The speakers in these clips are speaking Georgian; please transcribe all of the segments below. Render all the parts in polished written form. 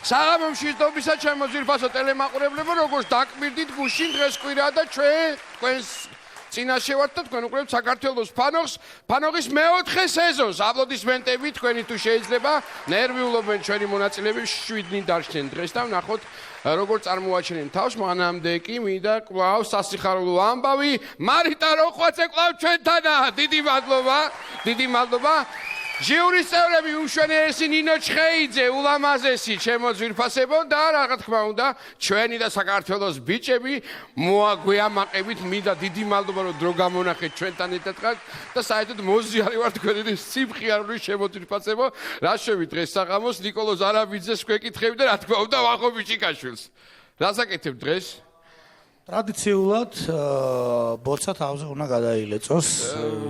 საღამომში დობისა ჩემო ძვირფასო ტელემაყურებლებო, როგორც დაკმირდით გუშინ დღეს კვირაა და ჩვენ თქვენს წინაშე ვართ და თქვენ უყურებთ საქართველოს ფანოღის მეოთხე სეზონს. აპლოდისმენტები თქვენი თუ შეიძლება ნერვიულობენ ჩვენი მონაწილეები 7 დნით დარჩნენ დღეს და ვნახოთ როგორ წარმოაჩენენ თავს. მანამდე კი მინდა კვლავ სასიხარულო ამბავი მარიტა როხვაძე კვლავ ჩვენთანაა. დიდი მადლობა. ჟიურის წევრები უშენიერი ნინო ჩხეიძე, ულამაზესი ჩემო ძვირფასებო და რა თქმა უნდა ჩვენი და საქართველოს ბიჭები მოაგვიამაყებით. მინდა დიდი მადლობა რომ დრო გამონახეთ ჩვენთან ერთად და საერთოდ მოზიარი ვარ თქვენი სიმხიარული ჩემო ძვირფასებო. რა შევით დღეს საღამოს ნიკოლოზ არაბიძეს გვეკითხები და რა თქმა უნდა ვახო ბიჭიკაშვილს. რას აკეთებ დღეს? ტრადიციულად ბოცა თავზე უნდა გადაილეწოს.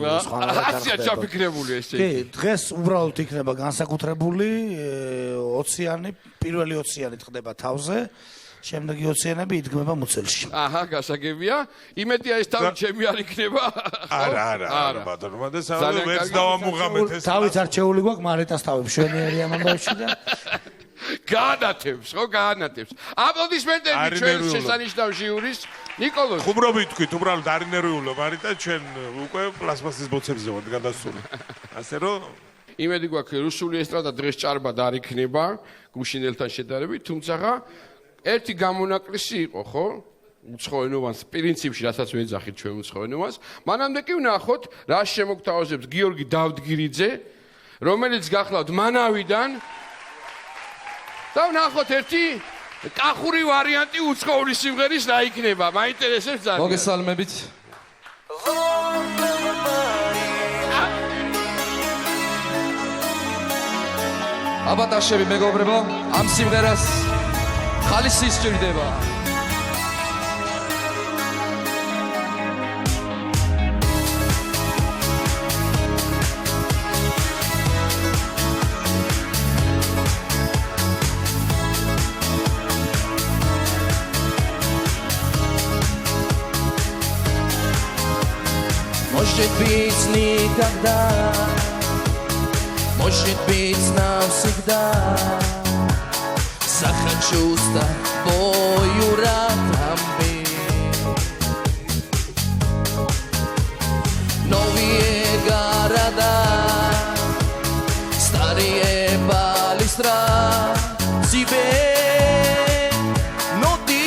აცია ჩაფიქრებული ესე. კი, დღეს უბრალოდ იქნება განსაკუთრებული 20-იანი, პირველი 20-იანი ხდება თავზე, შემდეგი 20-იანები იდგმება მუცელში. აჰა, გასაგებია. იმედია ეს თავი ჩემი არ იქნება. არა, ბატონო, და საერთოდ ვერც დავამუღამეთ ეს. თავით არჩეული გვაქვს მარიტას თავი მშვენიერი ამბავში და განათებს. აპლოდისმენტები ჩვენ შესანიშნავ ჟიურის ნიკოლოზ. ხუმრობით თქვით, უბრალოდ არ ინერვიულო მარიტა, ჩვენ უკვე პლასმასის ბოცებზე ვართ გადასული. ასე რომ იმედი გვაქვს რუსული ესტრადა დღეს ჭარბად არ იქნება გუშინელთან შედარებით, თუმცა ერთი გამონაკლისი იყო, ხო? უცხოენოვანს პრინციპში რასაც ვეძახით ჩვენ უცხოენოვანს. მანამდე კი ვნახოთ რა შემოგთავაზებს გიორგი დავდგირიძე, რომელიც გახლავთ მანავიდან. და ვნახოთ ერთი კახური ვარიანტი უცხოური სიმღერის რა იქნება. მაინტერესებს ძალიან. მოგესალმებით. აბატაშები მეგობრებო, ამ სიმღერას ხალისი სჭირდება. Может быть, никогда, может быть, навсегда захочу с тобою рядом быть. Новые города, старые балестра тебе, но ты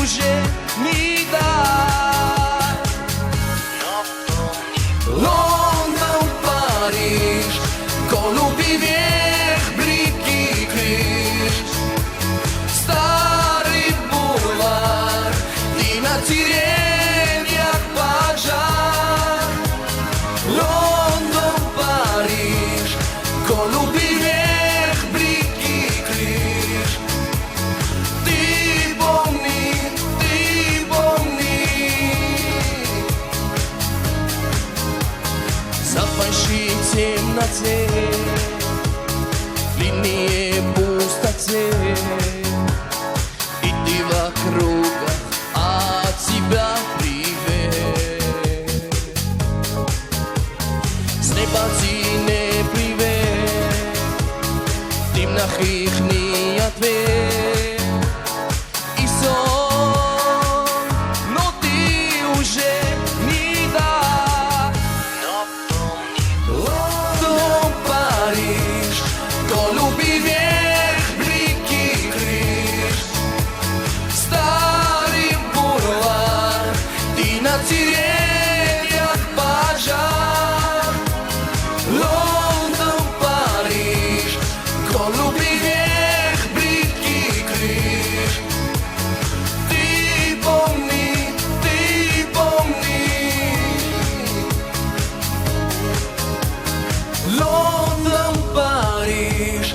уже не дай. Лондон, Париж, голуби вверх, блики крыш, старый бульвар, и на деревьях пожар. Лондон, Париж, голуби вверх, блики крыш. Ты помни. Запаши темноте, длинные пустоте, и ты вокруг, от тебя привет. С неба не привет, дымных их не ответ. И сон, но ты уже не дай. Лондон, Париж, голуби вверх, блики крыш, старый бульвар, и на деревьях пожар. Лондон, Париж, голуби вверх, блики крыш. Ты помни. Лондон, Париж.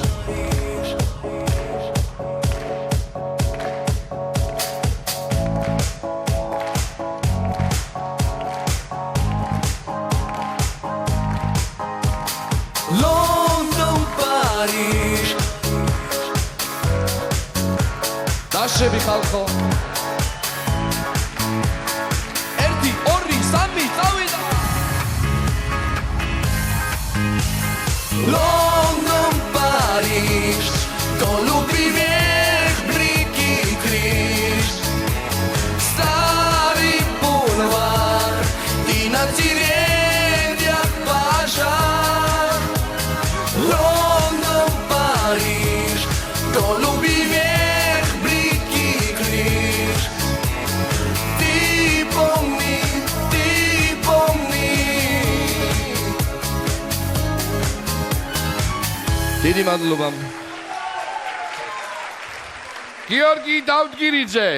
Лондон, Париж. დაშები ხალხო. 1 2 3 წავიდა. London, Париж, голуби вверх. დიდი მადლობა. გიორგი დავდგირიძე.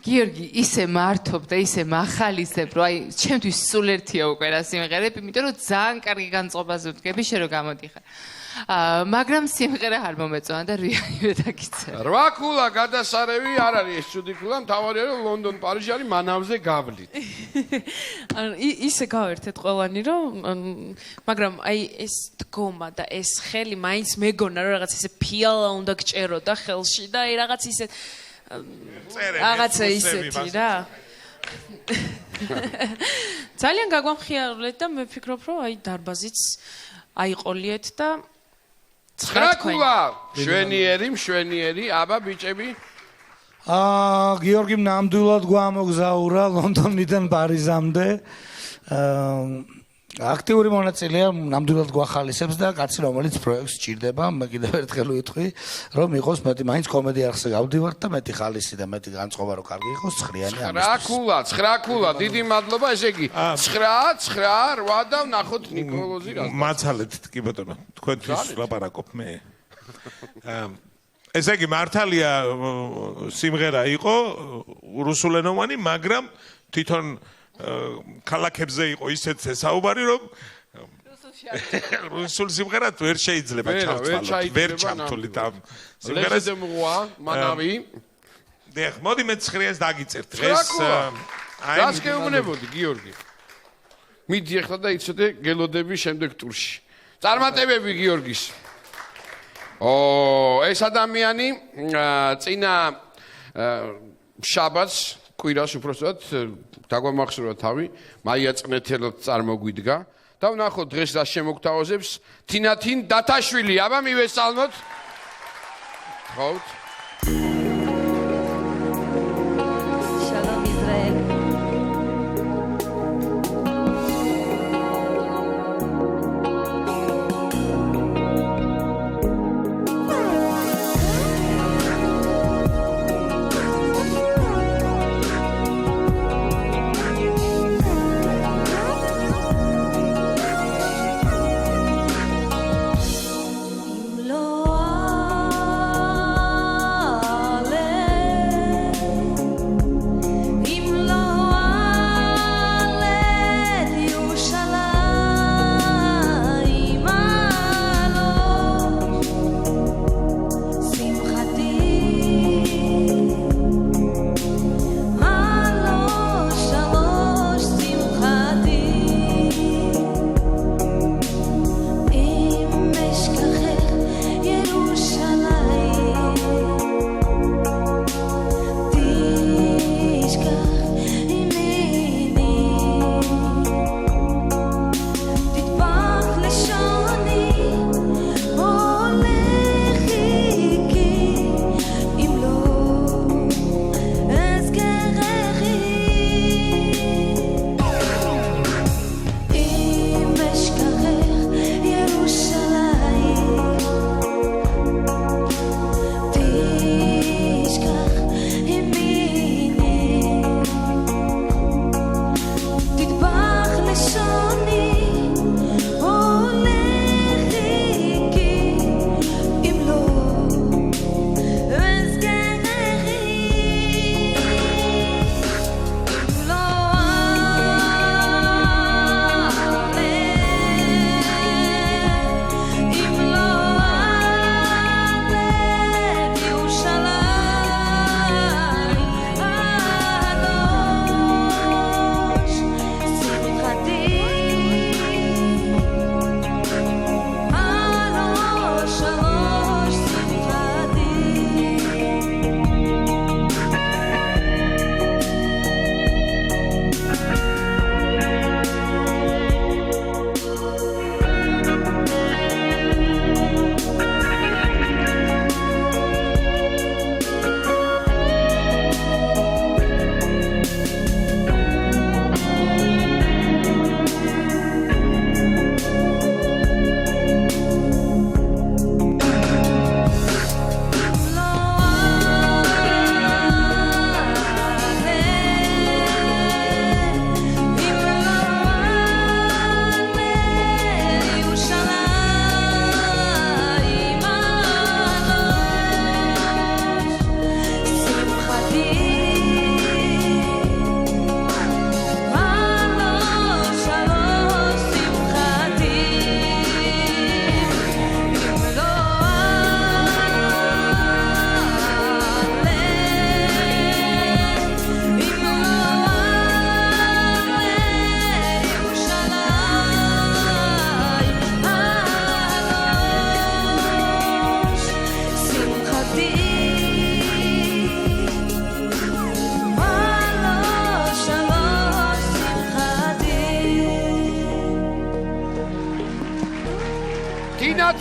გიორგი ისე მართობ და ისე მახალისებ, რომ აი ჩემთვის სულ ერთია უკვე რა სიმღერები, იმიტომ რომ ძალიან კარგი განწყობაზე ვდგები, შენ რომ გამოდიხარ. მაგრამ სიმღერა არ მომეწონა და რეალურად დაგიწერე. 8 ქულა გადასარევი არ არის ეს ცუდი ქულა, მთავარია რომ ლონდონ პარიჟი არის მანავზე გავლით. ისე გავერთეთ ყველანი რომ მაგრამ აი ეს დგომა და ეს ხელი მაინც მეგონა რომ რაღაც ესე ფიალა უნდა გჭერო და ხელში და აი რაღაც ისე რაღაცა ისეთი რა. ძალიან გაგვამხიარეთ და მე ვფიქრობ რომ აი დარბაზიც აიყოლიეთ და 9 ქულა მშვენიერი, აბა ბიჭები. გიორგიმ ნამდვილად გვამოგზაურა ლონდონიდან პარიზამდე. აქტიური მონაწილეა, ნამდვილად გვახალისებს და კაცი რომელიც პროექტს ჭირდება, მე კიდევ ერთხელ ვიტყვი, რომ იყოს მეტი მაინც კომედი არხზე გავდივართ და მეტი ხალისი და მეტი განწყობა რომ კარგი იყოს, ცხრიანი ამისთვის. 9 ქულა, დიდი მადლობა, ესე იგი 9, 8 და ვნახოთ ნიკოლოზი რა. მაცალეთ კი ბატონო, თქვენთვის ლაპარაკობ მე. ესე იგი მართალია სიმღერა იყო რუსულენოვანი, მაგრამ თვითონ ქალაქებზე იყო ისეთ საუბარი რომ რუსულ სიმღერად ვერ შეიძლება ჩავთვალოთ, ვერ ჩავთვლით ამ სიმღერას. მანავი. დიახ, მოდი მე 9-ს დაგიწერთ. ეს რას გეუბნებოდი გიორგი? მიდი ახლა და იცოდე გელოდები შემდეგ ტურში. წარმატებები გიორგის. ეს ადამიანი წინა შაბათს კვირას უბრალოდ დაგვამახსოვრა თავი, მაია წნეთელად წარმოგვიდგა და ვნახოთ დღეს რა შემოგთავაზებს თინათინ დათაშვილი. აბა მივესალმოთ. ხოთ. Shalom Israel. Im loa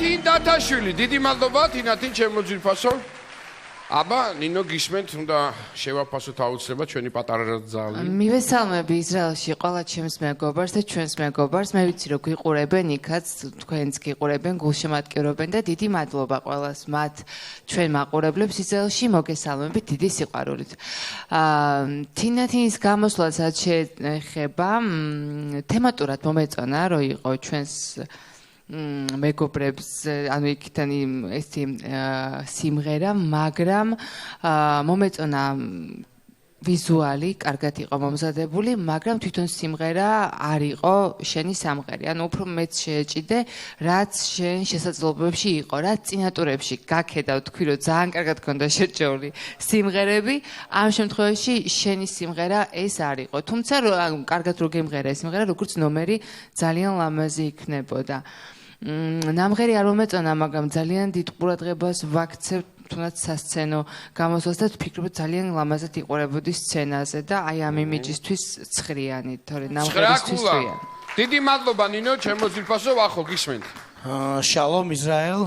თინათინ დათაშვილი, დიდი მადლობა თინათინ ჩემო ძირფასო. აბა, ნინო გისმენთ, უნდა შევაფასოთ აუცილებლად ჩვენი პატარა ძალი. მივესალმები ისრაელში ყველა ჩემს მეგობარს და ჩვენს მეგობარს. მე ვიცი რომ გიყურებენ იქაც, თქვენც გიყურებენ, გულშემატკივრობენ და დიდი მადლობა ყველას მათ ჩვენ მაყურებლებს ისრაელში მოგესალმებით დიდი სიყვარულით. თინათინის გამოსვლაც შეეხება თემატურად მომეწონა რომ იყო ჩვენს მეგობრებს ანუ იქიდან ესეთი სიმღერა, მაგრამ მომეწონა ვიზუალი, კარგად იყო მომზადებული, მაგრამ თვითონ სიმღერა არ იყო შენი სამღერი. ანუ უფრო მეც შეეჭიდე, რაც შენ შესაძლებლობებში იყო, რაც წინა ტურებში გაქედა, თქვი რომ ძალიან კარგად გქონდა შერჩეული სიმღერები, ამ შემთხვევაში შენი სიმღერა ეს არ იყო. თუმცა კარგად რო გემღერა ეს სიმღერა, როგორც ნომერი ძალიან ლამაზი იქნებოდა. ნამღერი არ მომეწონა, მაგრამ ძალიან დიდ ყურადღებას ვაქცევ თუნდაც სასცენო გამოსვლას და ვფიქრობ ძალიან ლამაზად იყურებოდი სცენაზე და აი ამ იმიჯისთვის ცხრიანი, თორე ნამღერისთვის ცხრიანი. დიდი მადლობა ნინო, ჩემო ძირფასო, ახო გისმენთ. შალომ ისრაელ,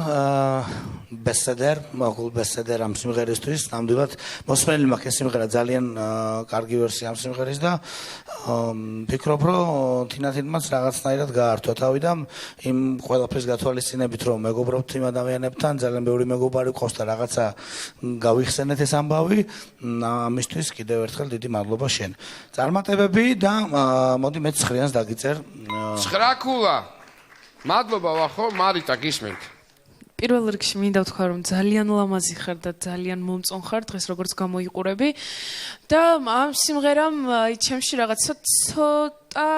ბესედერ, მოგულ ბესედერ ამ სიმღერისთვის, ნამდვილად მოსმენილი მაქვს ეს სიმღერა ძალიან კარგი ვერსია ამ სიმღერის და ვფიქრობ რომ თინათინმაც რაღაცნაირად გაართვა თავი და იმ ყველაფრის გათვალისწინებით რომ მეგობრობთ იმ ადამიანებთან, ძალიან ბევრი მეგობარი ყავს და რაღაცა გავიხსენეთ ეს ამბავი, ამისთვის კიდევ ერთხელ დიდი მადლობა შენ. წარმატებები და მოდი მეც ცხრიანს დაგიწერ. 9 ქულა. მადლობა ვახო, მარიტა გისმენთ. პირველ რიგში მინდა ვთქვა რომ ძალიან ლამაზი ხარ და ძალიან მომწონ ხარ დღეს როგორც გამოიყურები და ამ სიმღერამ ჩემში რაღაცა ცოტა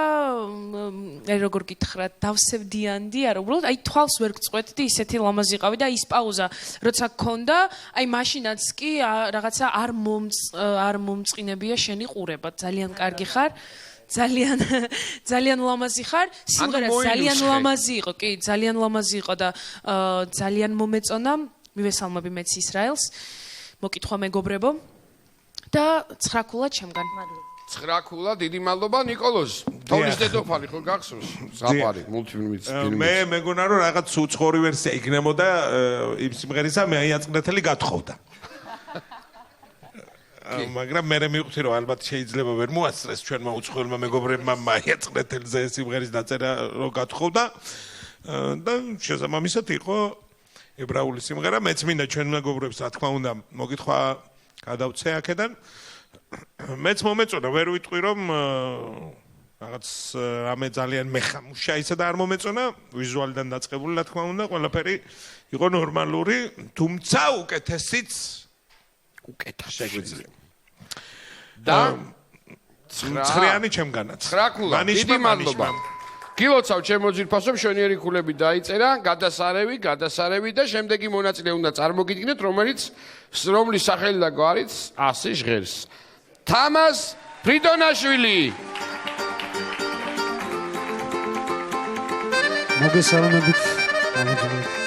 აი როგორ გითხრა დავსევდიანდი არა უბრალოდ აი თვალს ვერ გწყვეტდი ისეთი ლამაზი ყავი და ის პაუზა როცა გქონდა აი მაშინაც კი რაღაცა არ მომწყინებია შენი ყურება ძალიან კარგი ხარ ძალიან ლამაზი ხარ, სიმღერა ძალიან ლამაზი იყო, კი, ძალიან ლამაზი იყო და ძალიან მომეწონა. მივესალმები მეც ისრაელს. მოკითხვა მეგობრებო და 9 ქულა ჩემგან. 9 ქულა, დიდი მადლობა ნიკოლოზ. თოვლის დედოფალი ხო გახსოვს? ზაფარი, მულტფილმიც. მე მეგონა რომ რაღაც უცხოური ვერსია იქნებოდა იმ სიმღერისა, მე აი აწმდეთელი გათხოვდა. მაგრამ მე მივხვდი რომ ალბათ შეიძლება ვერ მოასწრეს ჩვენმა უცხოელმა მეგობრებმა მაიაწყნეთელზე სიმღერის დაწერა რომ გათხოვდა და შესაბამისად იყო ებრაული სიმღერა მეც მინდა ჩვენ მეგობრებს რა თქმა უნდა მოგითხვა გადავცე აქედან მეც მომეწონა ვერ ვიტყვი რომ რაღაც რამე ძალიან მეხამუშა ისა და არ მომეწონა ვიზუალიდან დაწყებული რა თქმა უნდა ყველაფერი იყო ნორმალური თუმცა უკეთესიც შეგვიძლია და 9-იანი ჩემგანაც 9 ქულა დიდი მადლობა გილოცავ ჩემო ძირფასო მშვენიერი ქულები დაიწერა გადასარევი და შემდეგი მონაწილე უნდა წარმოგიდგინეთ რომლის სახელი და გვარიც ასე ჟღერს თამაზ ფრიდონაშვილი მოგესალმებით ამოძრავეთ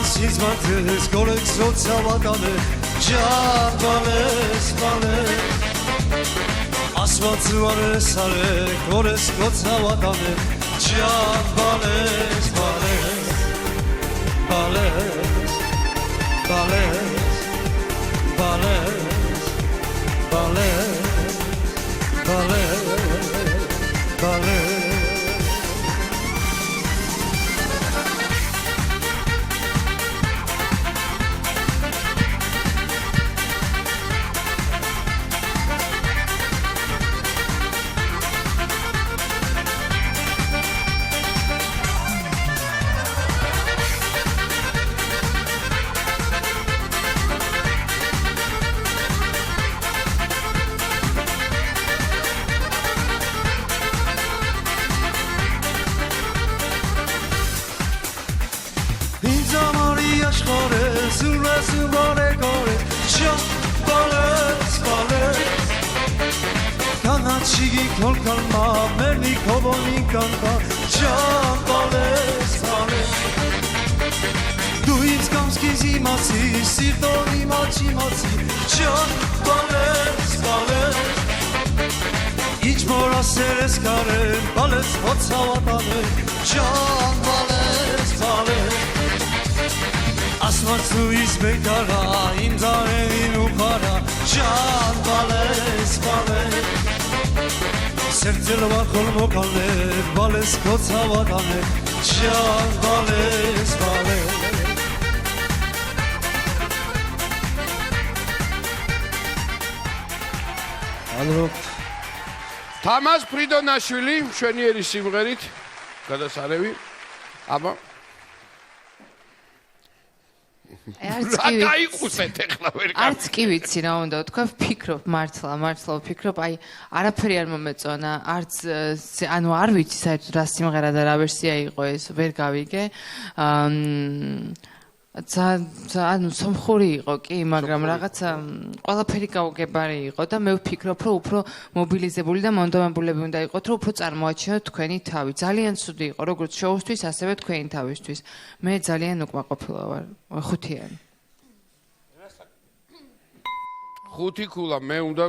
Sizmates koleks rotsavatane Jarbales vale Asvatsvare sare koleks rotsavatane Jarbales vale ბალეს ბალეს ბალეს ბალეს ბალეს Chigi kol kalma meni koboni kanta jam bales bales Duins kamski zimasi sirtoni machi jam bales bales Ich mora seres karen bales hotsavatane jam bales bales Asmat suis bekara imzare inukara jam bales bales Serțelva colmo calne, vales coțava dane, cean vales vale. Alô. თამაზ ფრიდონაშვილი, მშვენიერი სიმღერით, გადასარევი. აბა. არც კი ვიცი რა უნდა ვთქვა, ვფიქრობ მართლა ვფიქრობ, აი არაფერი არ მომეწონა, არც ანუ არ ვიცი საერთოდ რა სიმღერა და რა ვერსია იყო ეს, ვერ გავიგე. ანუ სომხური იყო კი, მაგრამ რაღაცა ყველაფერი გაუგებარი იყო და მე ვფიქრობ, რომ უფრო მობილიზებული და მონდომებულები უნდა იყოთ, რომ უფრო წარმოაჩინოთ თქვენი თავი. ძალიან ცუდი იყო, როგორც შოუსთვის, ასევე თქვენი თავისთვის. მე ძალიან უკმაყოფილო ვარ, ხუთიანი. ხუთი ქულა, მე უნდა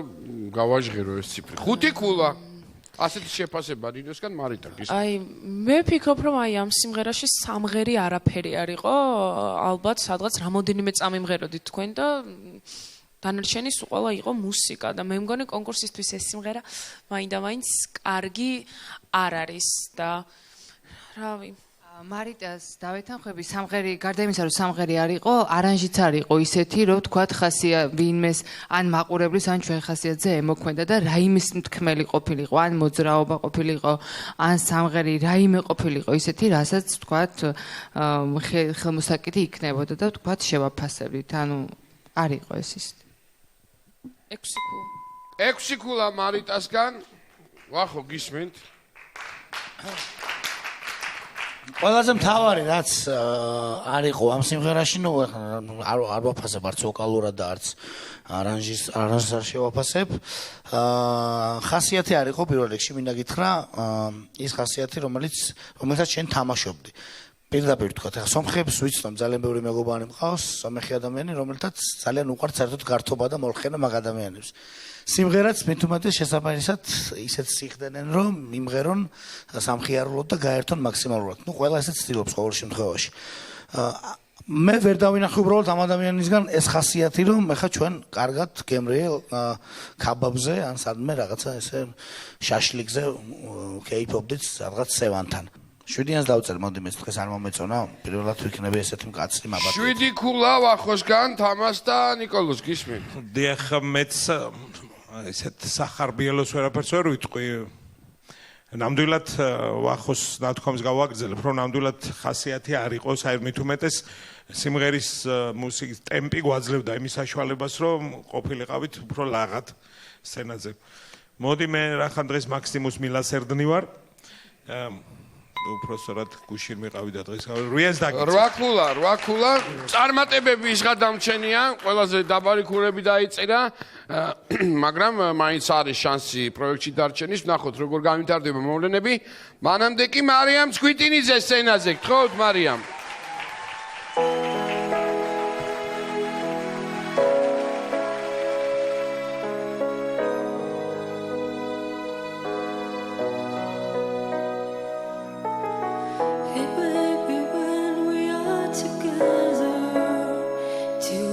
გავაჟღერო ეს ციფრი. ხუთი ქულა. ასეთი შეფასება ნინოსგან მარიტა გის. აი, მე ვფიქრობ, რომ აი ამ სიმღერაში სამღერი არაფერი არ იყო, ალბათ სადღაც რამოდენიმე წამიმღეროდით თქვენ და დანარჩენი სულ ყველა იყო მუსიკა და მე მგონი კონკურსისთვის ეს სიმღერა მაინდა-მაინც კარგი არ არის და რავი მარიტას დავეთანხმები სამღერი გარდა იმისა რომ სამღერი არ იყო არანჟიც არ იყო ისეთი რომ თქვათ ხასია ვინმეს ან მაყურებლის ან ჩვენ ხასიათზე ემოქმედა და რაიმის მთქმელი ყოფილიყო ან მოძრაობა ყოფილიყო ან სამღერი რაიმე ყოფილიყო ისეთი რასაც თქვათ ხელმოსაკიდი იქნებოდა და თქვათ შევაფასებდით ანუ არ იყო ეს ისეთი 6 ქულა მარიტასგან ვახო გისმენთ ყველაზე მთავარი რაც არ იყო ამ სიმღერაში, ნუ არ ვაფასებ არც ვოკალურად და არც არანჟის არ შევაფასებ. ხასიათი არ იყო პირველ რიგში, მინდა გითხრა, ის ხასიათი, რომელსაც შენ თამაშობდი. პირდაპირ თქვა, ეხლა სომხებს ვიცნობ, ძალიან ბევრი მეგობარი მყავს, სომეხი ადამიანი, რომელთაც ძალიან უყვართ საერთოდ გართობა და მოლხენა მაგ ადამიანებს. სიმღერაც მithumates შესაბამისად ისეთ სიხდენენ რომ მიმღერონ სამხიარულოდ და გაერთონ მაქსიმალურად. ნუ ყველა ესეც ცდილობს ყოველ შემთხვევაში. მე ვერ დავინახე უბრალოდ ამ ადამიანისგან ეს ხასიათი რომ ეხა ჩვენ კარგად გემრიელ ქაბაბზე ან სადმე რაღაცა ესე შაშლიკზე კეიფობდით რაღაც სევანთან. 7-იანს დავწერ, მოდი მე დღეს არ მომეწონა, პირველად ვიქნები ესეთი მკაცრი მაბატი. 7 ქულა ვახოსგან თამას და ნიკოლოს გისმენთ. დიახ, მეც ესეთ სახარბიელოს ვერაფერს ვერ ვიტყვი. ნამდვილად ვახოს ნათქვამს გავაგრძელებ, რომ ნამდვილად ხასიათი არ იყოს, აი მithumates სიმღერის მუსიკის ტემპი გვაძლევდა იმის საშუალებას, რომ ყოფილიყავით უფრო ლაღად სცენაზე. მოდი მე რახან დღეს მაქსიმუს მილასერდნი ვარ. უпроსორად გუშინ მიყავი და დღეს 8 ქულა წარმატებები ის გადამჩენია ყველაზე დაბალი ქულები დაიწერა მაგრამ მაინც არის შანსი პროექტში დარჩენის ვნახოთ როგორ გამიტარდება მოვლენები მანამდე კი მარიამ ცქვიტინიძე სცენაზე გთხოვთ მარიამ Hey baby, when we are together, do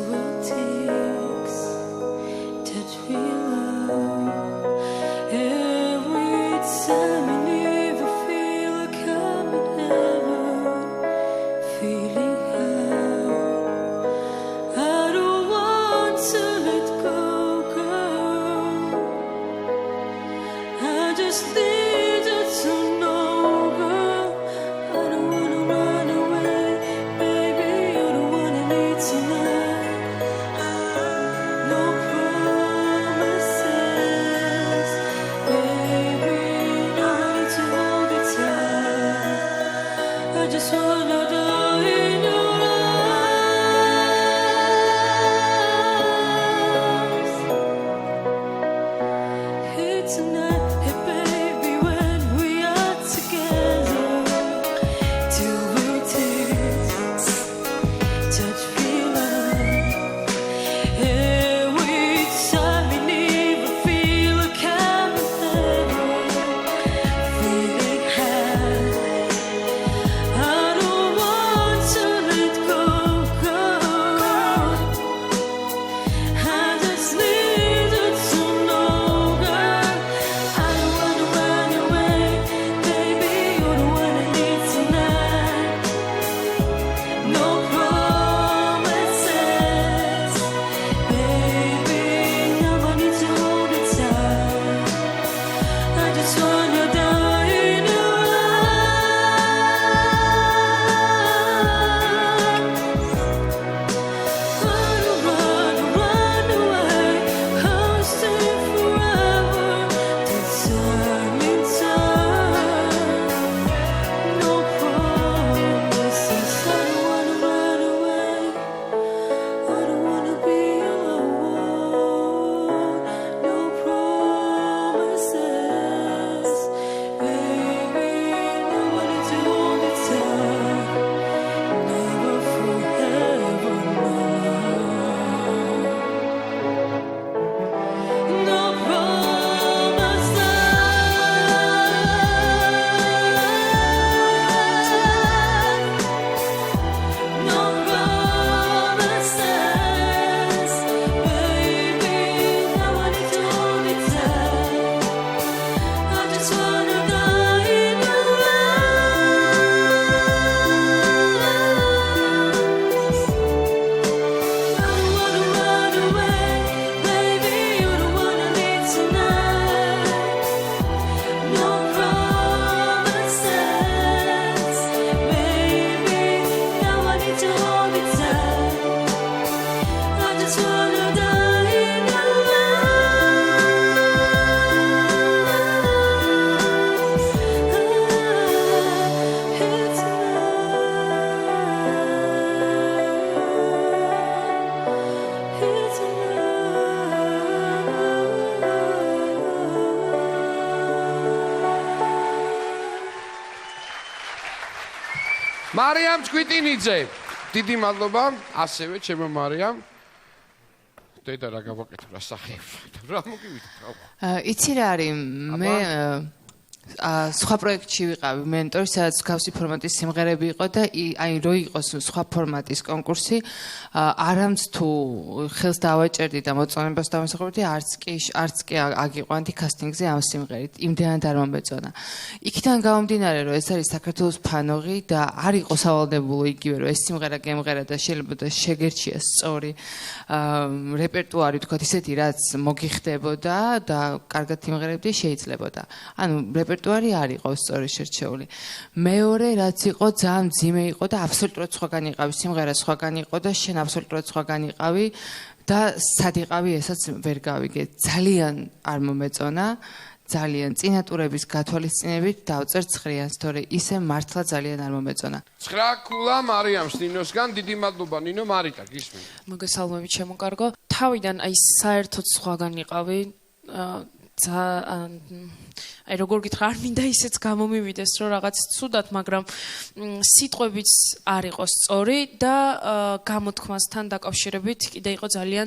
მარიამ ჭკვიტინიძე, დიდი მადლობა, ასევე ჩემო მარიამ. დედა რა გავაკეთე რა სახე. რა მოგივიდეთ? იცი რა არის, მე სხვა პროექტში ვიყავი მენტორი, სადაც გავსი ფორმატის სიმღერები იყო და აი რო იყოს სხვა ფორმატის კონკურსი, არამც თუ ხელს დავაჭერდი და მოწონებას დავასახურებდი, არც კი აგიყვანდი კასტინგზე ამ სიმღერით. იმდენად არ მომეწონა. იქიდან გამომდინარე, რომ ეს არის საქართველოს ფანოღი და არ იყო სავალდებულო იგივე, რომ ეს სიმღერა გემღერა და შეიძლება და შეგერჩია სწორი რეპერტუარი, თქვათ ისეთი, რაც მოგიხდებოდა და კარგად იმღერებდი შეიძლებოდა. ანუ რეპერტუარი არ იყო სწორი შერჩეული. მეორე რაც იყო ძალიან მძიმე იყო და აბსოლუტურად სხვაგან იყავი სიმღერა სხვაგან იყო და შენ აბსოლუტურად სხვაგან იყავი და სად იყავი ესაც ვერ გავიგე. ძალიან არ მომეწონა. ძალიან წინატურების გათვალისწინებით დავწერ 9-ს, თორე ისე მართლა ძალიან არ მომეწონა. 9 ქულა მარიამს ნინოსგან, დიდი მადლობა ნინო, მარიტა გისმენთ. მოგესალმებით ჩემო კარგო. თავიდან აი საერთოდ სხვაგან იყავი. აი როგორ გითხრა, არ მინდა ისეც გამომივიდეს, რომ რაღაც ცუდად, მაგრამ სიტყვებიც არ იყო სწორი და გამოთქმასთან დაკავშირებით კიდე იყო ძალიან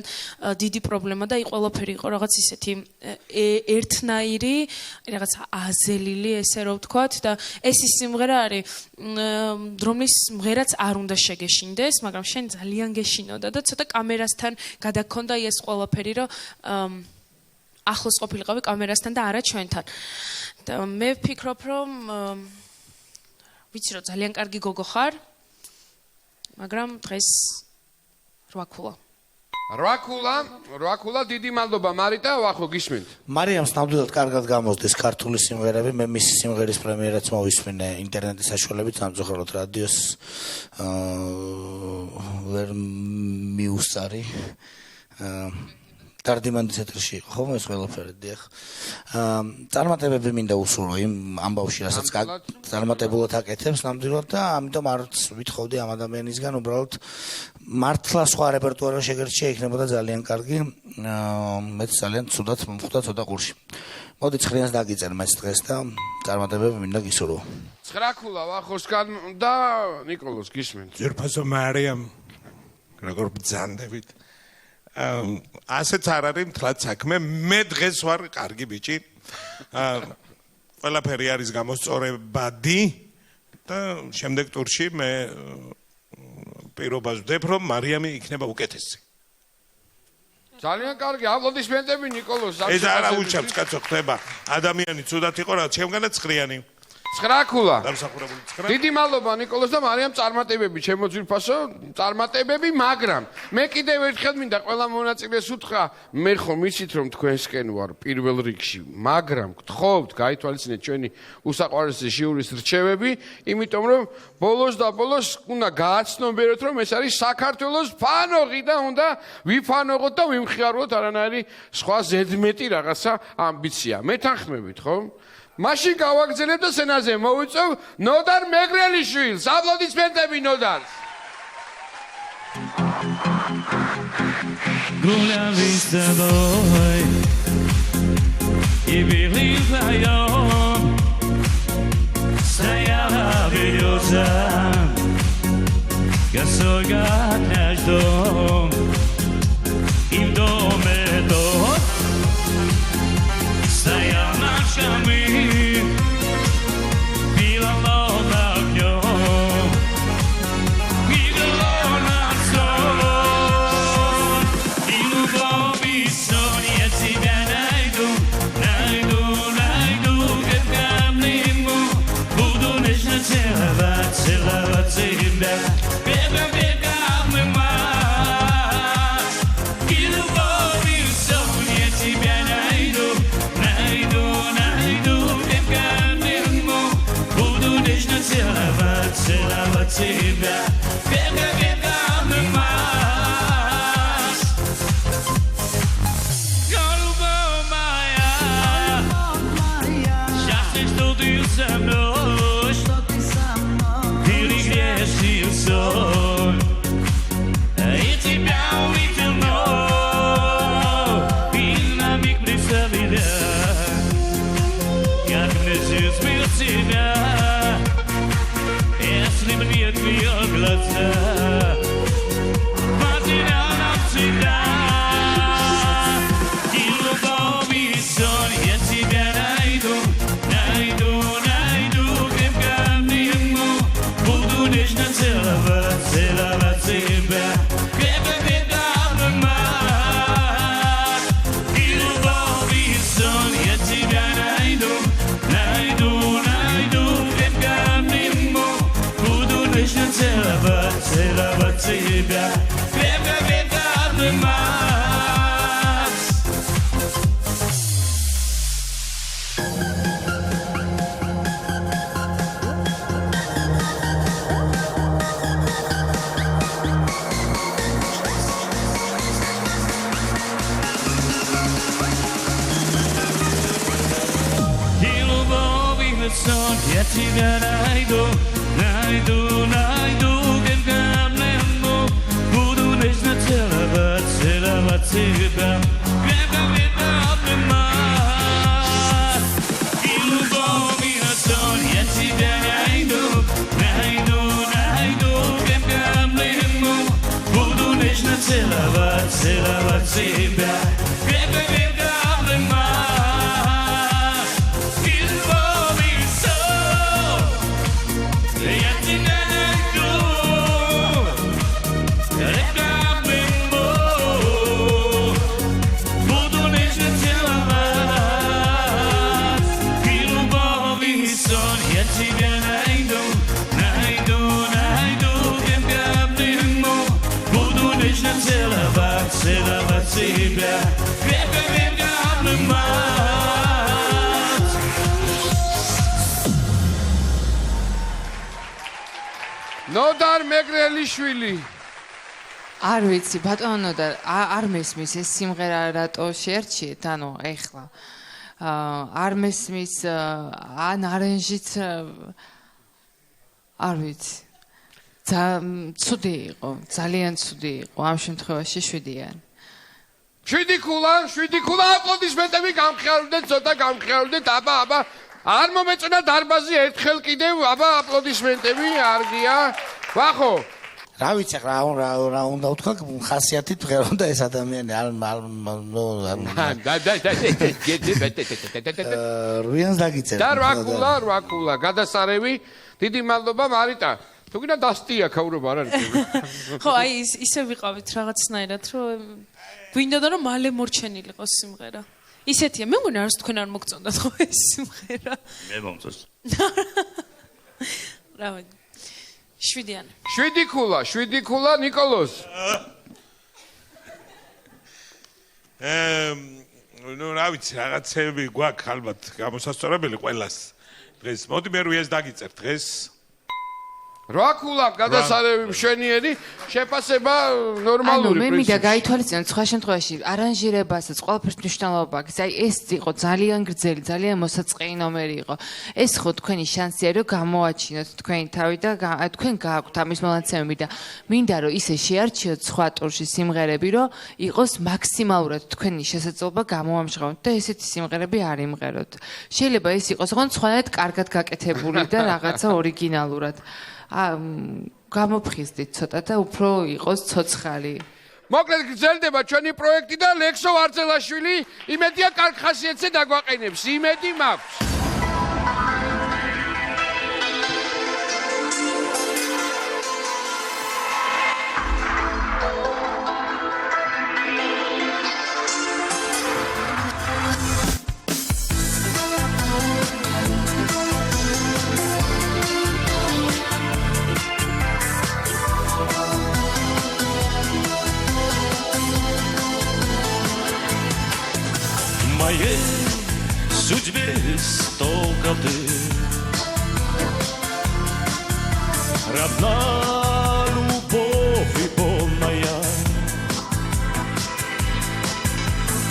დიდი პრობლემა და აი ყველაფერი იყო რაღაც ისეთი ერთნაირი, რაღაც აზელილი, ესე რომ ვთქვათ და ეს ის სიმღერა არის, რომლის მღერაც არ უნდა შეგეშინდეს, მაგრამ შენ ძალიან გეშინოდა და ცოტა კამერასთან გადაგქონდა ეს ყველაფერი, რომ ახლოს ყოფილიყავი კამერასთან და არა ჩვენთან. და მე ვფიქრობ, რომ ვიცი რომ ძალიან კარგი გოგო ხარ, მაგრამ დღეს 8 ქულა. 8 ქულა, დიდი მადლობა მარიტა, ვახო გისმენთ. მარიამს ნამდვილად კარგად გამოსდეს ქართული სიმღერები, მე მისი სიმღერის პრემიერაც მოვისმინე ინტერნეტის საშუალებით, სამწუხაროდ რადიოს ვერ მიუსწარი. დარდიმანდის ეთერში იყო ხომ ეს ყველაფერი დიახ. წარმატებები მინდა უსურვო იმ ამბავში, რასაც წარმატებულად აკეთებს ნამდვილად და ამიტომ არც ვითხოვდი ამ ადამიანისგან უბრალოდ მართლა სხვა რეპერტუარი შეგერჩია, იქნებოდა ძალიან კარგი. მეც ძალიან ცუდად მომხვდა ცოტა ყურში. მოდი 9-ს დაგიწერ მეც დღეს და წარმატებები მინდა გისურვო. 9 ქულა ვახოსგან და ნიკოლოს გისმენთ. ძირფასო მარიამ, როგორ ბრძანდებით. ასეც არ არის მთლად საქმე, მე დღეს ვარ კარგი ბიჭი. ყველაფერი არის გამოსწორებადი და შემდეგ ტურში მე პირობას ვდებ, რომ მარიამი იქნება უკეთესი. ძალიან კარგი, აპლოდისმენტები ნიკოლოს. ეს არა უჩამს, კაცო, ხდება. ადამიანი ცუდად იყო, რა, ჩემგანაც 9-იანი. 9 ქულა. დამსახურებული 9. დიდი მადლობა ნიკოლოს და მარიამ წარმატებები, ჩემო ძვირფასო, წარმატებები, მაგრამ მე კიდევ ერთხელ მინდა ყველა მონაწილეს უთხრა, მე ხომ იცით რომ თქვენსკენ ვარ პირველ რიგში, მაგრამ გთხოვთ, გაითვალისწინეთ ჩვენი უსაყვარლესი ჟიურის რჩევები, იმიტომ რომ ბოლოს და ბოლოს უნდა გააცნობიეროთ, რომ ეს არის საქართველოს ფანოღი და უნდა ვიფანოღოთ და ვიმხიაროთ არანაირი სხვა ზედმეტი რაღაცა ამბიცია. მეთანხმებით, ხო? მაშინ გავაგზავნებ და სცენაზე მოვიწევ ნოდარ მეგრელიშვილს. აპლოდისმენტები ნოდარს. Gulavi s тобой и были вдвоем, стояла береза, косой как наш дом, и в доме тот стоял наш камин, пил он огнем, и вел нас сон, и любовь сон я тебя найду, найду, найду, как камнему, буду нежно целовать, целовать тебя, века, века обнимать, и любовь сон я тебя найду, найду, найду, как камнему, буду нежно целовать, целовать тебя, века, века обнимать. себя, крепко обнимать. Я тебя найду, найду, найду, когда буду нежно целовать, целовать тебя, крепко обнимать. И любовь, и сон, я тебя найду, найду, найду, крепко обниму, буду нежно целовать, целовать тебя, крепко обнимать. Целовать тебя, крепко обнимать. ნოდარ მეგრელიშვილი არ ვიცი ბატონო ნოდარ არ მესმის ეს სიმღერა რატო შეერჩიეთ ანუ ეხლა არ მესმის ან არენჟიც არ ვიცი ცუდი იყო ძალიან ცუდი იყო ამ შემთხვევაში 7-იან 7 ქულა აპლოდისმენტები გამხიარებდეთ ცოტა გამხიარებდეთ აბა არ მომეწონა დარბაზი ერთხელ კიდევ აბა აპლოდისმენტები არ გია ვახო რა ვიცი რა უნდა ვთქვა ხასიათით ღერონდა ეს ადამიანი რუიანს დაგიწერე და 8 ქულა გადასარევი დიდი მადლობა მარიტა თუ გინდა დასტია ქაურობა არ არის ხო აი ისე ვიყავით რაღაცნაირად რომ გვინდოდა რომ მალე მორჩენილიყო სიმღერა ისეთია მე მგონი არც თქვენ არ მოგწონდათ ხო ეს სიმღერა მე მომწონს რავი 7-იანი 7 ქულა ნიკოლოს ნუ რა ვიცი რაღაცები გვაქვს ალბათ გამოსასწორებელი ყველას დღეს მოდი მე რუიას დაგიწერ დღეს 8 ქულა გადასარევი მშვენიერი შეფასება ნორმალური მე მინდა გაითვალისწინოთ სხვა შემთხვევაში არანჟირებასაც ყველაფერს მნიშვნელობა აქვს აი ეს იყო ძალიან გრძელი ძალიან მოსაწყენი ნომერი იყო ეს ხო თქვენი შანსია რომ გამოაჩინოთ თქვენი თავი და თქვენ გააქვთ ამის მონაცემები და მინდა რომ ისე შეარჩიოთ სხვა ტურში სიმღერები რომ იყოს მაქსიმალურად თქვენი შესაძლებლობა გამოამჟღავნოთ და ესეთი სიმღერები არ იმღეროთ შეიძლება ეს იყოს ოღონდ სხვანაირად კარგად გაკეთებული და რაღაცა ორიგინალურად გამოფხიზდით ცოტა და უფრო იყოს ცოცხალი. მოკლედ გრძელდება ჩვენი პროექტი და ლექსო ვარძელაშვილი იმედია კარგ ხასიათზე დაგვაყენებს. იმედი მაქვს. Моей судьбе столько ты родна любовь и полная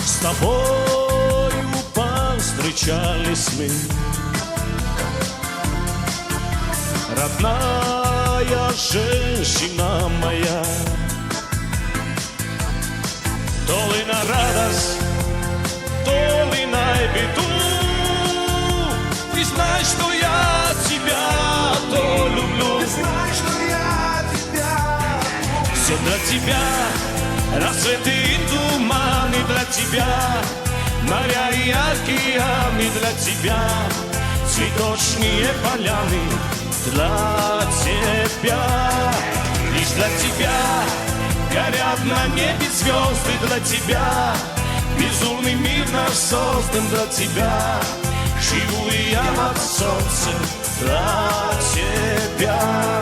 с тобою повстречались мы родная женщина моя то ли на радость Толи на беду, ты знаешь, что я тебя то люблю. Ты знаешь, что я тебя все для тебя, рассветы и туманы для тебя, моря и океаны для тебя, цветочные поляны для тебя, лишь для тебя горят на небе звезды для тебя. Безумный мир наш создан для тебя, живу я от солнца для тебя,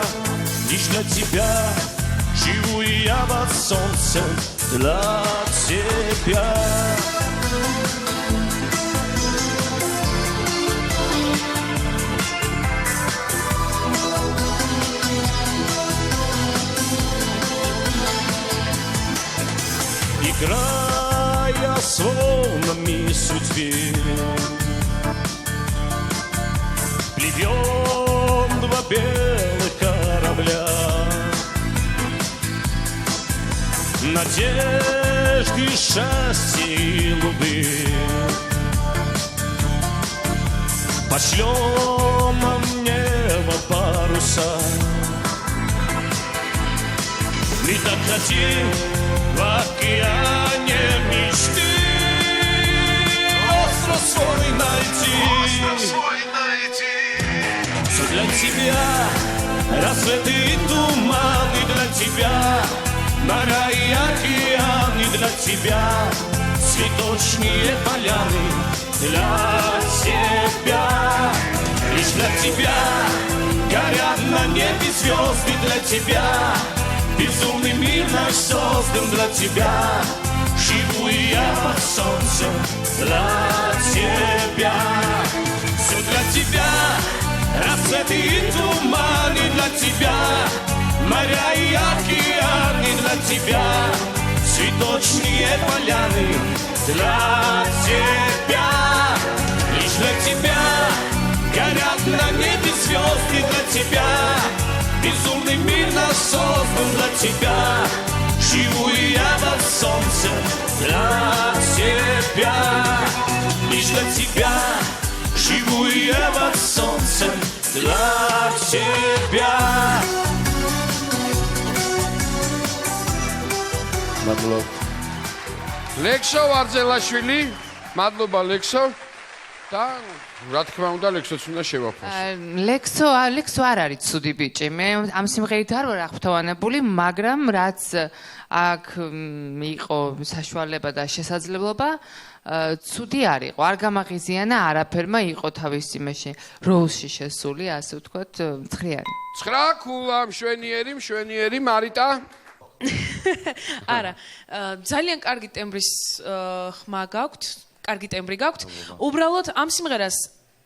лишь для тебя живу я под солнцем для тебя. Играя с волнами судьбы, плывем два белых корабля. Надежды, счастья и луны пошлем в небо паруса. Мы так хотим в океане мечты остров свой найти. Все для тебя, рассветы и туманы для тебя, моря и океаны для тебя, цветочные поляны для тебя. Лишь для тебя горят на небе звезды для тебя. Безумный мир наш создан для тебя. Живу я под солнцем для тебя. Все для тебя, рассветы и туманы для тебя, моря и океаны для тебя, цветочные поляны для тебя. Лишь для тебя горят на небе звезды для тебя. Безумный мир наш создан для тебя. Живу я под солнцем для тебя. Лишь для тебя живу я под солнцем для тебя. მადლობა. ლექსო ვარძელაშვილი, მადლობა ლექსო. და რა თქმა უნდა ლექსოც უნდა შევაფასო. ლექსო არ არის ცუდი ბიჭი. მე ამ სიმღერით არ ვარ აღფრთოვანებული, მაგრამ რაც აქ იყო საშუალება და შესაძლებლობა, ცუდი არ იყო. არ გამაღიზიანა არაფერმა იყო თავის იმაში როლში შესული, ასე ვთქვათ, ცხრიანი. 9 ქულა მშვენიერი მარიტა. არა, ძალიან კარგი ტემბრის ხმა გაქვთ, კარგი ტემბრი გაქვთ. უბრალოდ ამ სიმღერას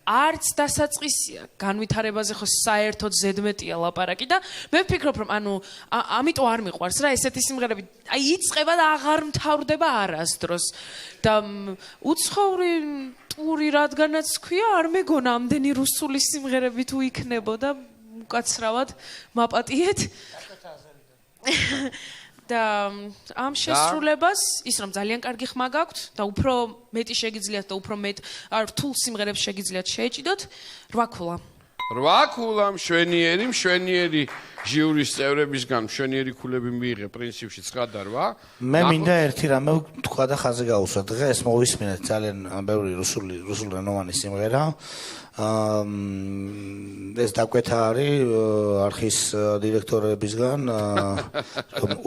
არც დასაწყისია განვითარებაზე ხო საერთოდ ზედმეტია ლაპარაკი და მე ვფიქრობ რომ ამიტომ არ მიყვარს რა ესეთი სიმღერები აი იწყება და აღარ მთავრდება არასდროს და უცხოური ტური რადგანაც ქვია არ მეგონა ამდენი რუსული სიმღერები თუ იქნებოდა უკაცრავად მაპატიეთ და ამ შესრულებას ის რომ ძალიან კარგი ხმა გაქვთ და უფრო მეტი შეგიძლიათ და უფრო მეტ რთულ სიმღერებს შეგიძლიათ შეეჭიდოთ 8 ქულა. 8 ქულა მშვენიერი ჟიურის წევრებისგან მშვენიერი ქულები მიიღე პრინციპში 9 და 8. მე მინდა ერთი რამე თქვა და ხაზი გაუსვა. დღეს მოვისმინეთ ძალიან ბევრი რუსულენოვანი სიმღერა. ეს დაკვეთა არის არქის დირექტორებისგან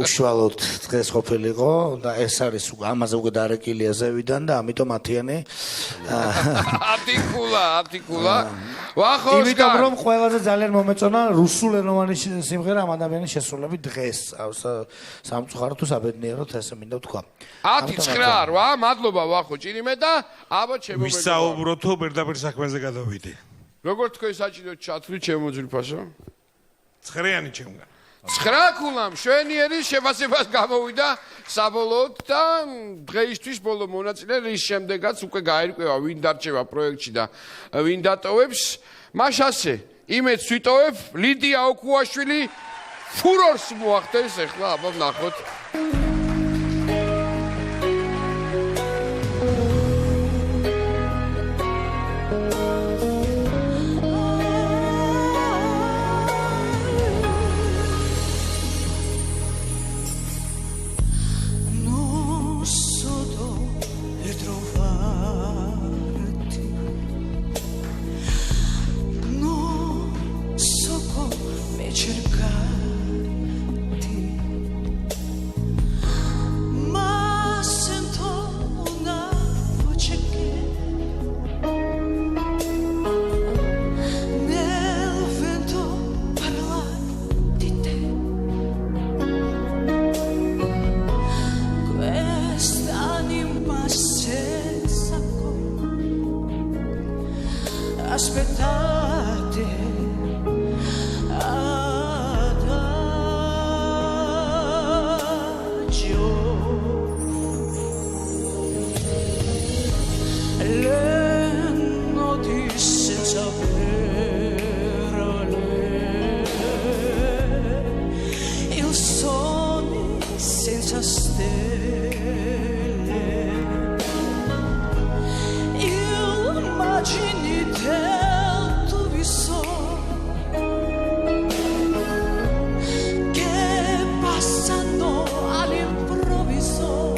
უშუალოდ დღეს ყოფილიყო და ეს არის ამაზე უკვე დარეკილია ზევიდან და ამიტომ ათიანი 10 ქულა ვახოს იმიტომ რომ ყველაზე ძალიან მომეწონა რუსულენოვანი სიმღერა ამ ადამიანის შესრულებით დღეს სამწუხაროდ თუ საბედნიეროდ ესე მინდა ვთქვა 10 9 8 მადლობა ვახო ჭირიმე და აბა ჩემო ვისაუბრო თუ პირდაპირ საქმეზე გადავიდე როგორ თქვენ საჭიროთ ჩათვლი ჩემო ძვირფასო 9-იანი ჩემგან 9 ქულა მშვენიერი შეფასებას გამოვიდა საბოლოოდ და დღეისთვის ბოლო მონაწილე რის შემდეგაც უკვე გაერკვევა ვინ დარჩება პროექტში და ვინ დატოვებს მას ასე იმედს ვიტოვებ ლიდია ოქუაშვილი ფურორს მოახდენს ახლა აბა ვნახოთ aspettate adagio le notti senza parole il sogno senza stelle immagini del tuo viso che passano all'improvviso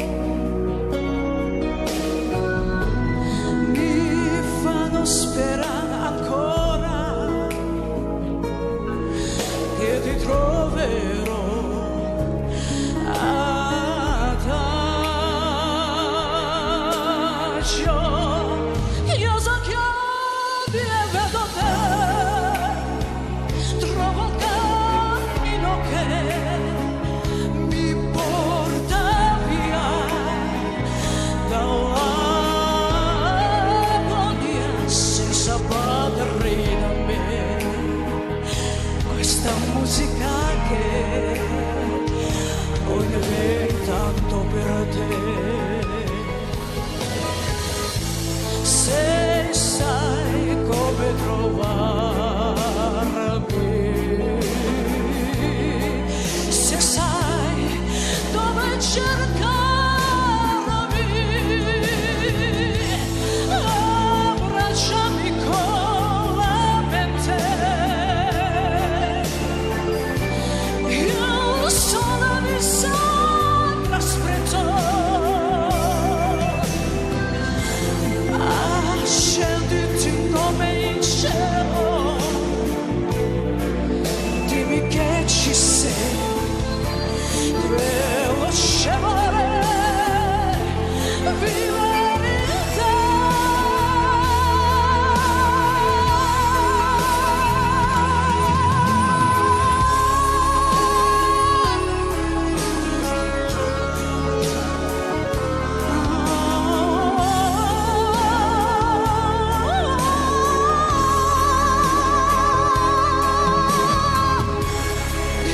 mi fanno sperare ancora che ti troverò adagio. Io so che odio e vedo te, trovo il cammino che mi porta via dall'agonia senza battere da me. Questa musica che voglio tanto per te. Se sai come trovarmi, se sai dove cercarmi, abbracciami con la mente. Il sole mi sembra spento. Scenditi un nome in cielo, dimmi che ci sei, veloce vorrei vivere in te.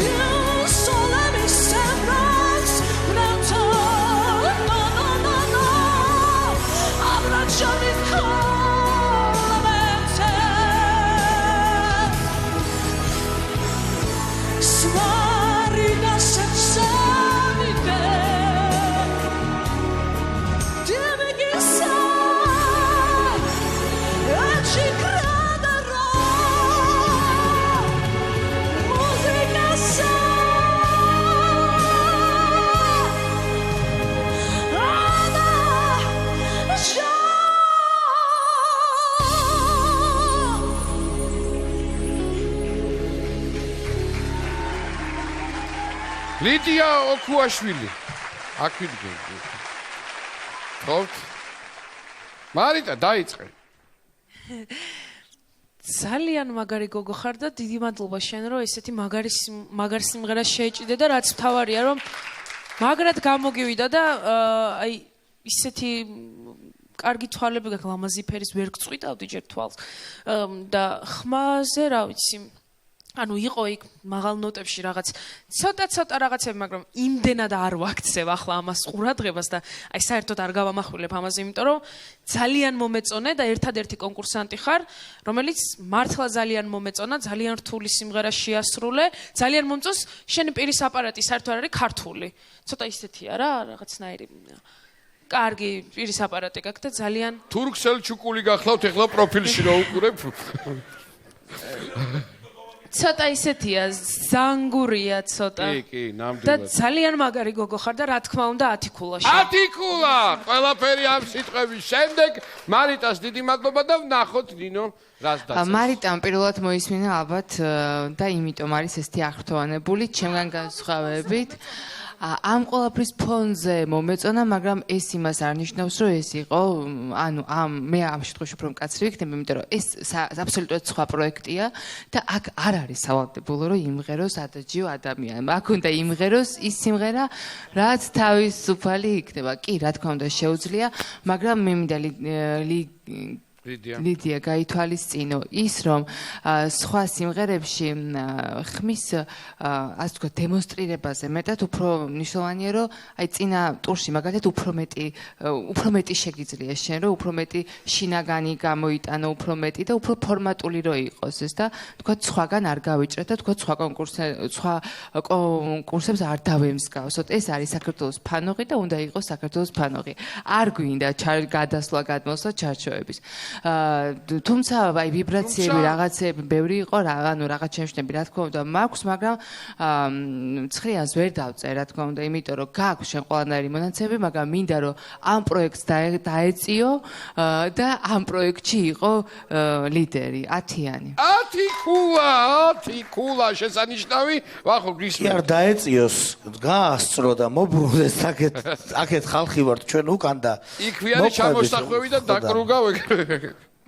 Il sole mi sembra spento, no, no, no, no, abbracciami con la mente. Smarrita senza di te, dimmi chi sei e ci crederò. Musica ლიდია ოქუაშვილი. აქ ვიდგენ. ხოთ? მარიტა დაიწყე. ძალიან მაგარი გოგო ხარ და დიდი მადლობა შენ რომ ესეთი მაგარ სიმღერას შეეჭიდე და რაც მთავარია რომ მაგრად გამოგივიდა და აი ისეთი კარგი თვალები გაქვს ლამაზი ფერის ვერ გწყვიტავდი ჯერ თვალს და ხმაზე რა ვიცი ანუ იყო იქ მაღალ ნოტებში რაღაც ცოტა რაღაცები მაგრამ იმდენად არ ვაქცევ ახლა ამას ყურადღებას და აი საერთოდ არ გავამახვილებ ამაზე იმიტომ რომ ძალიან მომეწონე და ერთადერთი კონკურსანტი ხარ რომელიც მართლა ძალიან მომეწონა ძალიან რთული სიმღერა შეასრულე ძალიან მომწონს შენი პირის აპარატი საერთოდ არ არის ქართული ცოტა ისეთია რა რაღაცნაირი კარგი პირის აპარატი გაქვს და ძალიან თურქ-სელჩუკული გახლავთ ეხლა პროფილში რა უყურებ ცოტა ისეთია ზანგურია ცოტა კი ნამდვილად და ძალიან მაგარი გოგო ხარ და რა თქმა უნდა ათიკულაში ათიკულა ყველაფერი ამ სიტყვების შემდეგ მარიტას დიდი მადლობა და ვნახოთ ნინო რას დაწევს მარიტამ პირველად მოისმინა ალბათ და იმიტომ არის ესეთი აღრთოვანებული ჩემგან განსხვავებით ამ ყველაფრის ფონზე მომეწონა, მაგრამ ეს იმას არ ნიშნავს, რომ ეს იყო, ანუ მე ამ შემთხვევაში უფრო მკაცრი ვიქნები, იმიტომ რომ ეს აბსოლუტურად სხვა პროექტია და აქ არ არის სავალდებულო, რომ იმღეროს ადაჯიო ადამიანი. აქ უნდა იმღეროს ის სიმღერა, რაც თავისუფალი იქნება. კი, რა თქმა უნდა, შეუძლია, მაგრამ მე მინდა ლიდია გაითვალისწინო ის რომ სხვა სიმღერებში ხმის ასე თქვა დემონსტრირებაზე მეტად უფრო მნიშვნელოვანია რომ აი წინა ტურში მაგალითად უფრო მეტი შეგიძლია შენ რომ უფრო მეტი შინაგანი გამოიტანო უფრო მეტი და უფრო ფორმატული რო იყოს ეს და თქვა სხვაგან არ გავიჭრეთ და თქვა სხვა კონკურსებს არ დავემსგავსოთ ეს არის საქართველოს ფანოღი და უნდა იყოს საქართველოს ფანოღი არ გვინდა გადასვლა გადმოსვლა ჩარჩოების თუმცა აი ვიბრაციები რაღაცები ბევრი იყო ანუ რაღაც შემჩნები რა თქმა უნდა მაქვს მაგრამ ცხრიანს ვერ დავწერ რა თქმა უნდა იმიტომ რომ გაქვს შენ ყველანაირი მონაცემები მაგრამ მინდა რომ ამ პროექტს დაეწიო და ამ პროექტში იყო ლიდერი 10-იანი 10 ქულა შესანიშნავი ვახო გისმენთ კი არ დაეწიოს გაასწრო და მობრუნდეს აქეთ ხალხი ვართ ჩვენ უკან და იქ ვიანი ჩამოსახვევი და დაკრუგავ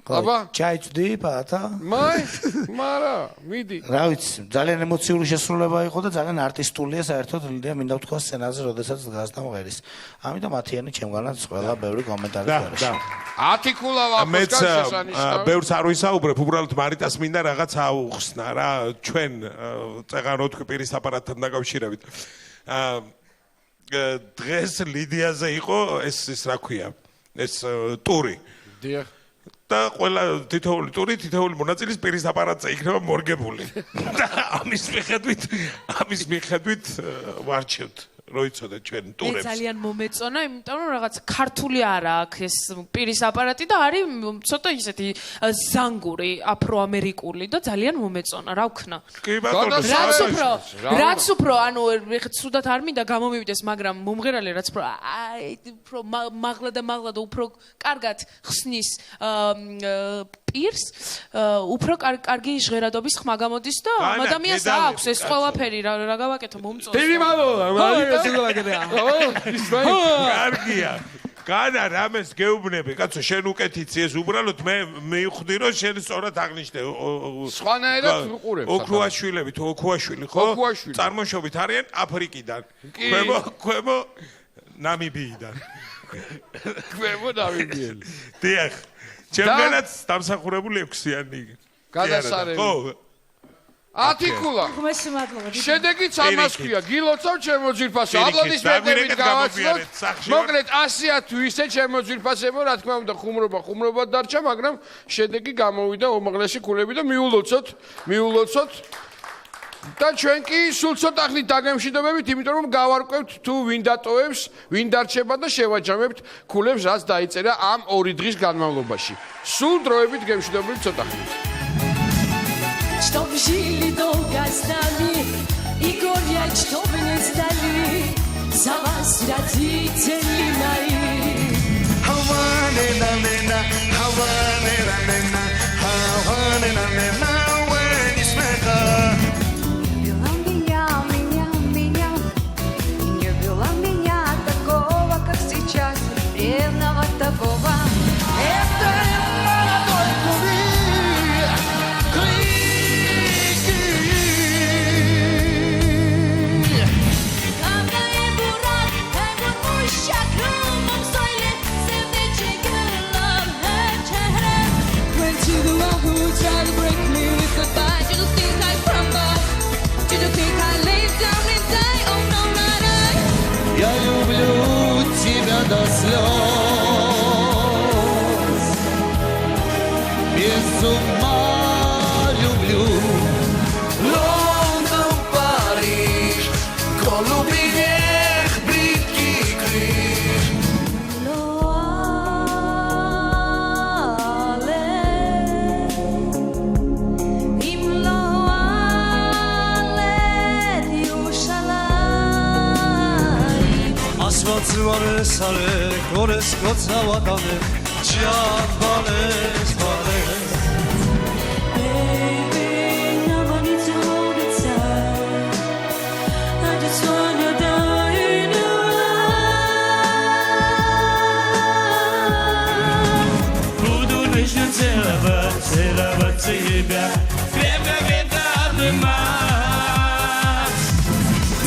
აბა ჩაიწვდი პატა მარა მიდი რა ვიცი ძალიან ემოციური შესრულება იყო და ძალიან არტისტულია საერთოდ ლიდია მინდა ვთქვა სცენაზე როდესაც გასდა მღერის ამიტომ 10-იანი ჩემგანაც ყველა ბევრი კომენტარი არის 10 ქულა ვაფოს შესანიშნავი ბევრს არ ვისაუბრებ უბრალოდ მარიტას მინდა რაღაც აუხსნა რა ჩვენ წეღან რო თქვი პირის აპარატთან დაკავშირებით დღეს ლიდიაზე იყო ეს რა ქვია ეს ტური დიახ და ყველა თითოეული ტური თითოეული მონაწილის პირის აპარატზე იქნება მორგებული და ამის მიხედვით ვარჩევთ რო იცოდე ჩვენ ტურებს. ძალიან მომეწონა, იმიტომ რომ რაღაც ქართული არა აქვს ეს პირის აპარატი და არის ცოტა ისეთი ზანგური, აფროამერიკული და ძალიან მომეწონა, რა ვქნა. კი ბატონო, რაც უფრო, ანუ ცუდად არ მინდა გამომივიდეს, მაგრამ მომღერალი რაც უფრო მაღლა და უფრო კარგად ხსნის პირს, უფრო კარგი ჟღერადობის ხმა გამოდის და ამ ადამიანს აქვს ეს ყველაფერი რა გავაკეთო მომწონს. კარგია. განა რამეს გეუბნები, კაცო, შენ უკეთიცი ეს უბრალოდ მე მივხვდი რომ შენ სწორად აღნიშნე. სხვანაირად ვიყურებ. ოქროაშვილები თუ ოქუაშვილი, ხო? წარმოშობით არიან აფრიკიდან. ქვემო ნამიბიიდან. ქვემო ნამიბიელი. დიახ. ჩემგანაც დამსახურებული 6-იანი. გადასარევი. ხო. ათიკულა. შედეგიც ამას ქვია, გილოცავ ჩემო ძვირფასო. აპლოდისმენტებით გავაცნოთ. მოკლედ 100-ად ვისე ჩემო ძვირფასებო, რა თქმა უნდა, ხუმრობა დარჩა, მაგრამ შედეგი გამოვიდა უმაღლესი ქულები და მიულოცოთ. და ჩვენ კი სულ ცოტა ხნით დაგემშვიდობებით, იმიტომ რომ გავარკვევთ თუ ვინ დატოვებს, ვინ დარჩება და შევაჯამებთ ქულებს, რაც დაიწერა ამ 2 დღის განმავლობაში. სულ დროებით გემშვიდობებით ცოტა ხნით. Чтобы жили долго с нами, и горя, чтобы не сдали, за вас, родители мои. Не было меня такого, как сейчас, ревного такого. Это молодой Я люблю тебя до слез, без ума люблю. Лондон, Париж, голубый верх, бридкий крыш. Asfaltvarız alek, ores kotsa vatane, çabales vales. Baby, no one needs to hold it tight. I just wanna die in your life. Буду вечно целовать тебя, крепко обнимать.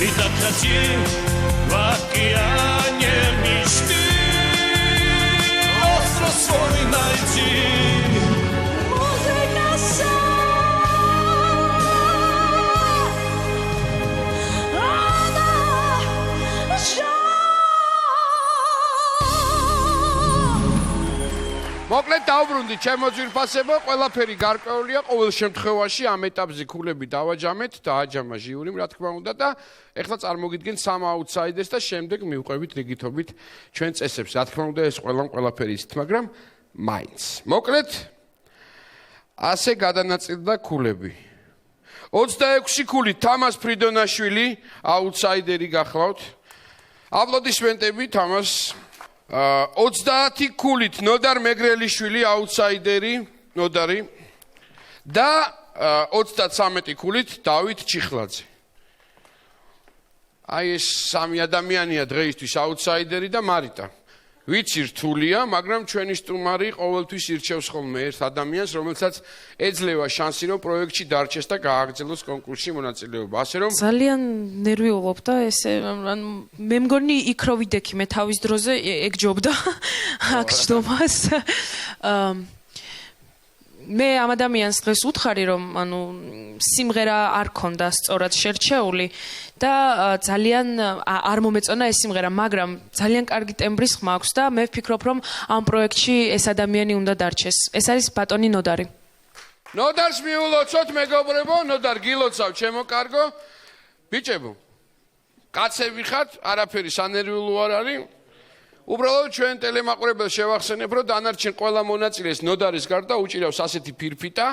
И так хотим в океане мечты остров свой найти. მოკლედ დავბრუნდით ჩემო ძვირფასებო, ყველაფერი გარკვეულია, ყოველ შემთხვევაში ამ ეტაპზე ქულები დავაჯამეთ, დააჯამა ჟიურიმ, რა თქმა უნდა და ეხლა წარმოგიდგენთ სამ აუთსაიდერს და შემდეგ მივყვებით რიგითობით ჩვენ წესებს. რა თქმა უნდა ეს ყველაფერი იცით, მაგრამ მაინც. მოკლედ ასე გადანაწილდა ქულები. 26 ქულით თამას ფრიდონაშვილი აუთსაიდერი გახლავთ. აპლოდისმენტები თამას 30 ქულით ნოდარ მეგრელიშვილი აუთსაიდერი, ნოდარი და 33 ქულით დავით ჩიხლაძე. აი ეს სამი ადამიანია დღეისთვის აუთსაიდერი და მარიტა. ვიცი რთულია, მაგრამ ჩვენი სტუმარი ყოველთვის ირჩევს ხოლმე ერთ ადამიანს, რომელსაც ეძლევა შანსი, რომ პროექტში დარჩეს და გააგრძელოს კონკურსში მონაწილეობა. ასე რომ ძალიან ნერვიულობ და ესე მე მგონი იქ რო ვიდექი მე თავის დროზე ეგ ჯობდა აქ ჯდომას. მე ამ ადამიანს დღეს უთხარი რომ ანუ სიმღერა არ ქონდა სწორად შერჩეული და ძალიან არ მომეწონა ეს სიმღერა, მაგრამ ძალიან კარგი ტემბრის ხმა აქვს და მე ვფიქრობ რომ ამ პროექტში ეს ადამიანი უნდა დარჩეს. ეს არის ბატონი ნოდარი. ნოდარს მიულოცოთ მეგობრებო, ნოდარ გილოცავ ჩემო კარგო. ბიჭებო, კაცები ხართ, არაფერი სანერვიულო არ არის. უბრალოდ ჩვენ ტელემაყურებელს შევახსენებ, რომ დანარჩენ ყველა მონაწილეს ნოდარის გარდა უჭირავს ასეთი ფირფიტა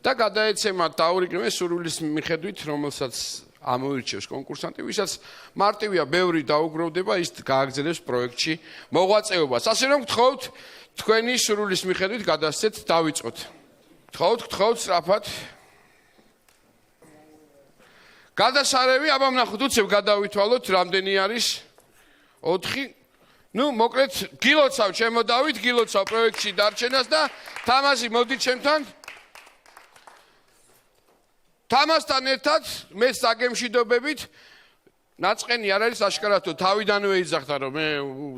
და გადაეცემათ დაურიგნებენ სურვილის მიხედვით, რომელსაც ამოირჩევს კონკურსანტი, ვისაც მარტივია ბევრი დაუგროვდება, ის გააგრძელებს პროექტში მოღვაწეობას. ასე რომ გთხოვთ, თქვენი სურვილის მიხედვით გადასცეთ, დავიწყოთ. გთხოვთ სწრაფად. გადასარევი, აბა ვნახოთ, უცებ გადავითვალოთ, რამდენი არის? 4. ნუ მოკლედ გილოცავ ჩემო დავით, გილოცავ პროექტში დარჩენას და თამაზი მოდი ჩემთან. თამასთან ერთად მეც დაგემშვიდობებით. ნაწყენი არ არის აშკარათო, თავიდანვე იძახდა რომ მე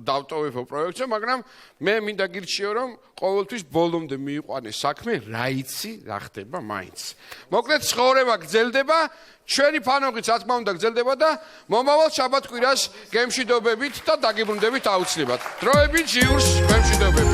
დავტოვებო პროექტზე, მაგრამ მე მინდა გირჩიო რომ ყოველთვის ბოლომდე მიიყვანე საქმე, რა იცი, რა ხდება მაინც. მოკლედ ცხოვრება გრძელდება, ჩვენი ფანოღიც რა თქმა უნდა გრძელდება და მომავალ შაბათ-კვირას გემშვიდობებით და დაგიბრუნდებით აუცილებლად. დროებით ჟიურს გემშვიდობებით.